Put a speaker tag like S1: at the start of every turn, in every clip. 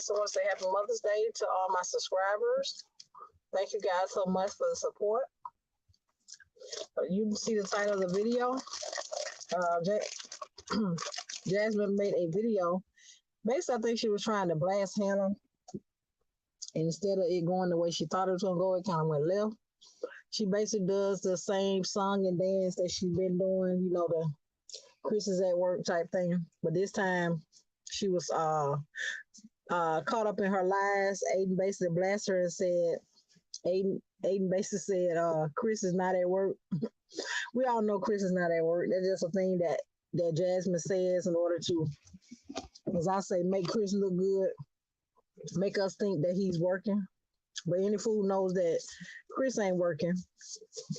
S1: also want to say Happy Mother's Day to all my subscribers. Thank you guys so much for the support. You can see the title of the video. Jasmine made a video. Basically, I think she was trying to blast Hannah. And instead of it going the way she thought it was going to go, it kind of went left. She basically does the same song and dance that she's been doing, you know, the Chris is at work type thing. But this time, she was caught up in her lies. Ayden basically blasted her and said, Ayden basically said, Chris is not at work. We all know Chris is not at work. That's just a thing that Jasmine says in order to, as I say, make Chris look good, make us think that he's working. But any fool knows that Chris ain't working.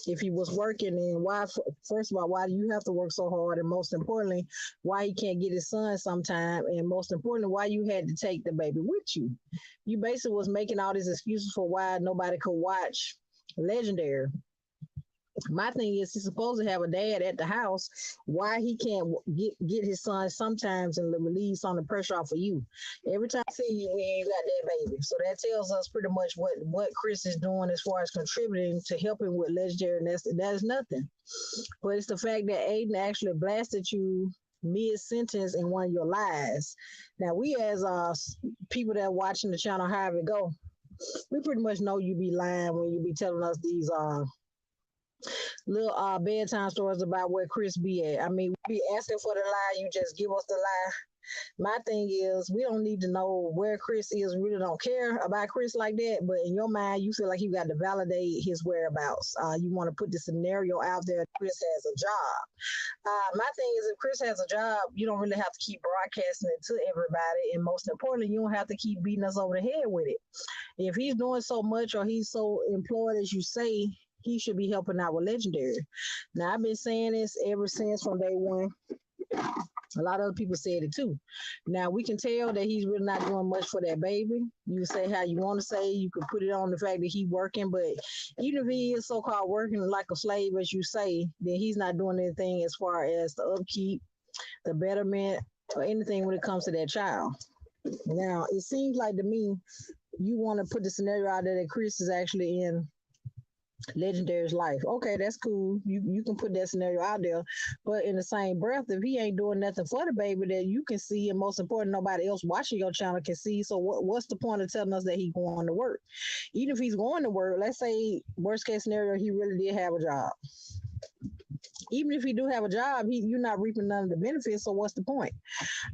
S1: If he was working, then why, first of all, why do you have to work so hard? And most importantly, why he can't get his son sometime? And most importantly, why you had to take the baby with you? You basically was making all these excuses for why nobody could watch Legendary. My thing is, he's supposed to have a dad at the house. Why he can't get his son sometimes and relieve some of the pressure off of you? Every time I see you, we ain't got that baby. So that tells us pretty much what Chris is doing as far as contributing to helping with Legendary, and that is nothing. But it's the fact that Ayden actually blasted you mid-sentence in one of your lies. Now, we as people that are watching the channel, however it go, we pretty much know you be lying when you be telling us these little bedtime stories about where Chris be at. I mean, we be asking for the lie, you just give us the lie. My thing is, we don't need to know where Chris is. We really don't care about Chris like that. But in your mind, you feel like you got to validate his whereabouts. You want to put the scenario out there that Chris has a job. My thing is, if Chris has a job, you don't really have to keep broadcasting it to everybody. And most importantly, you don't have to keep beating us over the head with it. If he's doing so much or he's so employed as you say, he should be helping out with Legendary. Now, I've been saying this ever since from day one. A lot of other people said it too. Now, we can tell that he's really not doing much for that baby. You can say how you want to say. You can put it on the fact that he's working. But even if he is so-called working like a slave, as you say, then he's not doing anything as far as the upkeep, the betterment, or anything when it comes to that child. Now, it seems like to me, you want to put the scenario out there that Chris is actually in Legendary's life. Okay, that's cool. You can put that scenario out there, but in the same breath, if he ain't doing nothing for the baby that you can see, and most important, nobody else watching your channel can see. So what's the point of telling us that he's going to work? Even if he's going to work, let's say worst case scenario, he really did have a job. Even if he do have a job, you're not reaping none of the benefits. So what's the point?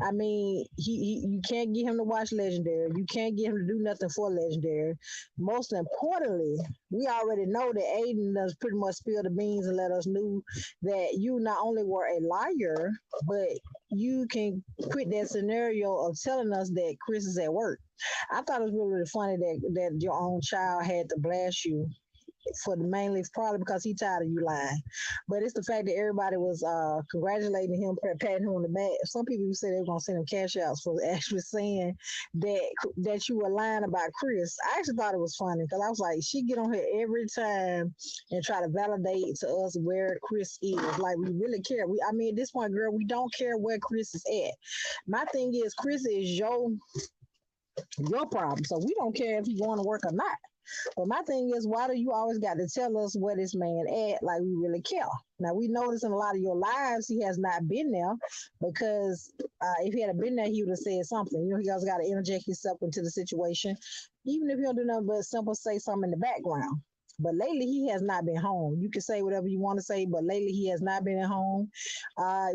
S1: I mean, you can't get him to watch Legendary. You can't get him to do nothing for Legendary. Most importantly, we already know that Ayden does pretty much spill the beans and let us know that you not only were a liar, but you can quit that scenario of telling us that Chris is at work. I thought it was really, really funny that your own child had to blast you for the mainly probably because he tired of you lying. But it's the fact that everybody was congratulating him, patting him on the back. Some people said they were gonna send him cash outs for actually saying that you were lying about Chris. I actually thought it was funny because I was like, she get on here every time and try to validate to us where Chris is. Like, we really care. I mean, at this point, girl, we don't care where Chris is at. My thing is, Chris is your problem. So we don't care if he's going to work or not. But my thing is, why do you always got to tell us where this man at like we really care? Now, we notice in a lot of your lives, he has not been there because if he had been there, he would have said something. You know, he always got to interject himself into the situation, even if you don't do nothing but simple say something in the background. But lately, he has not been home. You can say whatever you want to say, but lately, he has not been at home.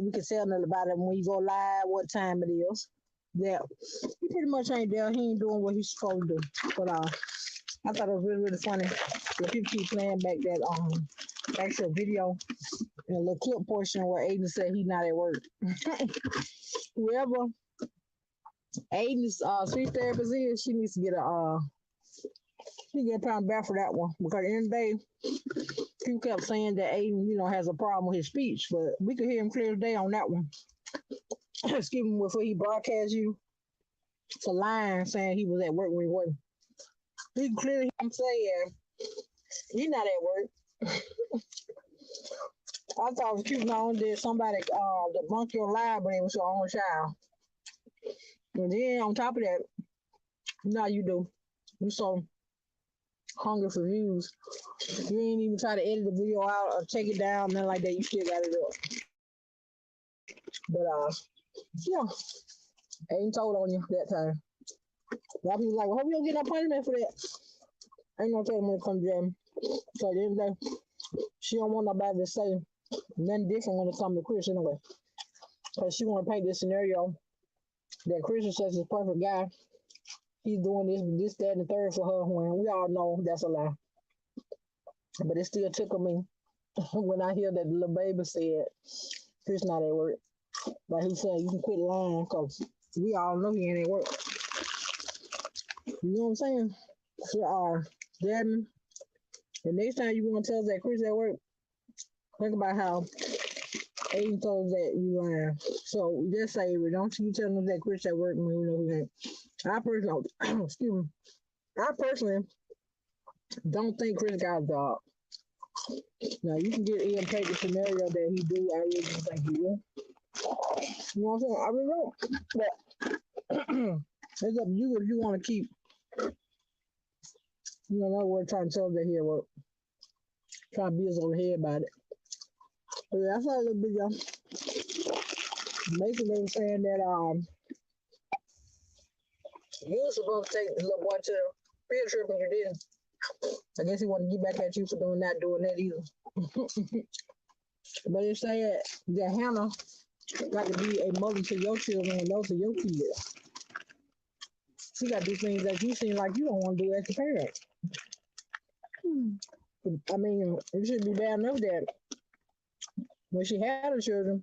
S1: We can tell them about it when you go live, what time it is. Yeah, he pretty much ain't there. He ain't doing what he's supposed to do. But I thought it was really, really funny that people keep playing back that actual video and a little clip portion where Ayden said he's not at work. Whoever Ayden's speech therapist is, she needs to get a pound back for that one, because at the end of the day, people kept saying that Ayden, has a problem with his speech, but we could hear him clear as day on that one. Excuse me, before he broadcast you for lying, saying he was at work when he wasn't. You can clearly hear him saying he's not at work. I thought it was cute not only did somebody debunk your lie, but it was your own child. And then on top of that, Now you do. You so hungry for views. You ain't even try to edit the video out or take it down, nothing like that. You still got it up. But yeah, ain't told on you that time. A lot of people like, well, hope you don't get no punishment for that. Ain't no telling when it comes to them. So at the end of the day, she don't want nobody to say nothing different when it comes to Chris anyway. Because she want to paint this scenario that Chris is such a perfect guy. He's doing this, that, and the third for her when we all know that's a lie. But it still tickled me when I hear that the little baby said Chris not at work. Like he said, you can quit lying because we all know he ain't at work. You know what I'm saying? So, Jasmine, the next time you want to tell us that Chris at work, think about how Ayden told us that you lying. So just say it. Don't you tell us that Chris at work when you know he ain't. I personally, excuse me, I personally don't think Chris got a job. Now you can get Ian take the scenario that he do. I really don't think he will. You know what I'm saying? I really don't. But it's up to you if you want to keep. You know, we're trying to tell that here. We're trying to be us over here about it. But yeah, I saw a little video. Basically, they were saying that you were supposed to take the little boy to the field trip and you didn't. I guess he wanted to get back at you for doing that either. But it said that Hannah got to be a mother to your children and those are your kids. She got to do things that you seem like you don't want to do as a parent. I mean, it should be bad enough that when she had her children,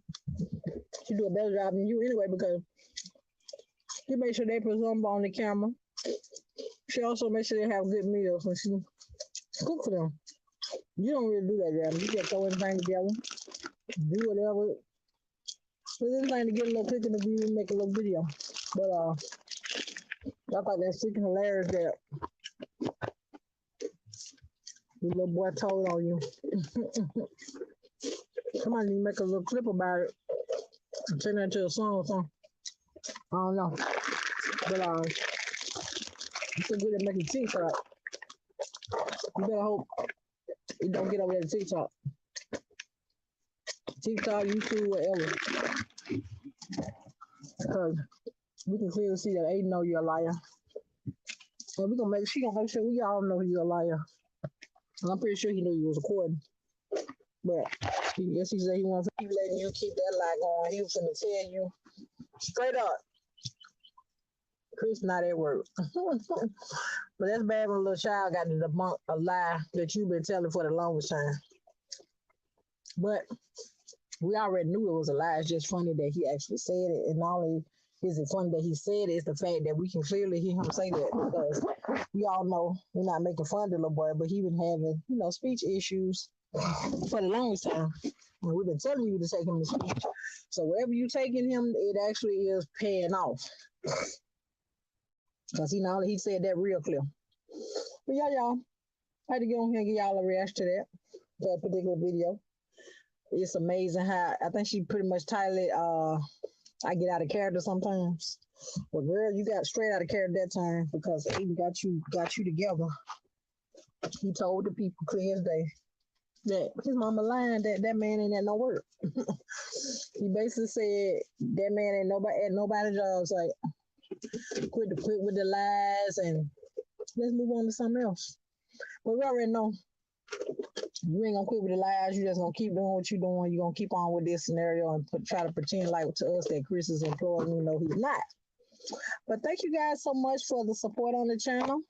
S1: she do a better job than you anyway because she made sure they put something on the camera. She also made sure they have good meals when she cook for them. You don't really do that, Jasmine. You just throw everything together, do whatever. Put anything to get a little click in the view and make a little video. But I thought that's freaking hilarious that the little boy told on you. Somebody need to make a little clip about it and turn that into a song or something. I don't know. But you so good at making TikTok. You better hope you don't get over there to TikTok. TikTok, YouTube, whatever. Because we can clearly see that Ayden know you're a liar. And she gonna make sure we all know you're a liar. And I'm pretty sure he knew you was recording. But he said he wants to keep letting you keep that lie going. He was gonna tell you straight up, Chris not at work. But that's bad when a little child got to debunk a lie that you've been telling for the longest time. But we already knew it was a lie. It's just funny that he actually said it. And not only is it funny that he said it, it's the fact that we can clearly hear him say that because we all know we're not making fun of the little boy, but he been having, speech issues for the longest time. And we've been telling you to take him to speech. So wherever you taking him, it actually is paying off. Because he said that real clear. But yeah, y'all, I had to get on here and give y'all a reaction to that particular video. It's amazing how, I think she pretty much titled it, I get out of character sometimes. But girl, you got straight out of character that time because Ayden got you together. He told the people clear as day that his mama lying that man ain't at no work. He basically said that man ain't at nobody's job. It's like quit with the lies and let's move on to something else. But we already know you ain't gonna quit with the lies. You just gonna keep doing what you're doing. You're gonna keep on with this scenario and try to pretend like to us that Chris is employed and he's not. But thank you guys so much for the support on the channel.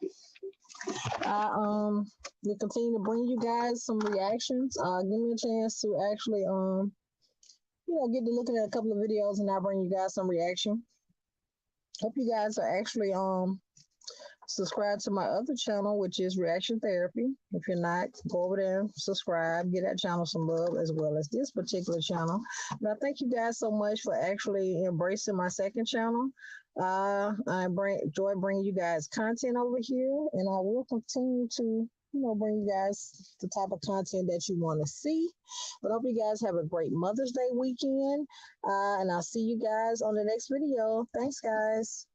S1: We continue to bring you guys some reactions. Give me a chance to actually get to looking at a couple of videos and I'll bring you guys some reaction. Hope you guys are actually subscribe to my other channel, which is Reaction Therapy. If you're not, go over there, subscribe, get that channel some love as well as this particular channel. But I thank you guys so much for actually embracing my second channel. I enjoy bringing you guys content over here, and I will continue to bring you guys the type of content that you want to see. But I hope you guys have a great Mother's Day weekend, and I'll see you guys on the next video. Thanks, guys.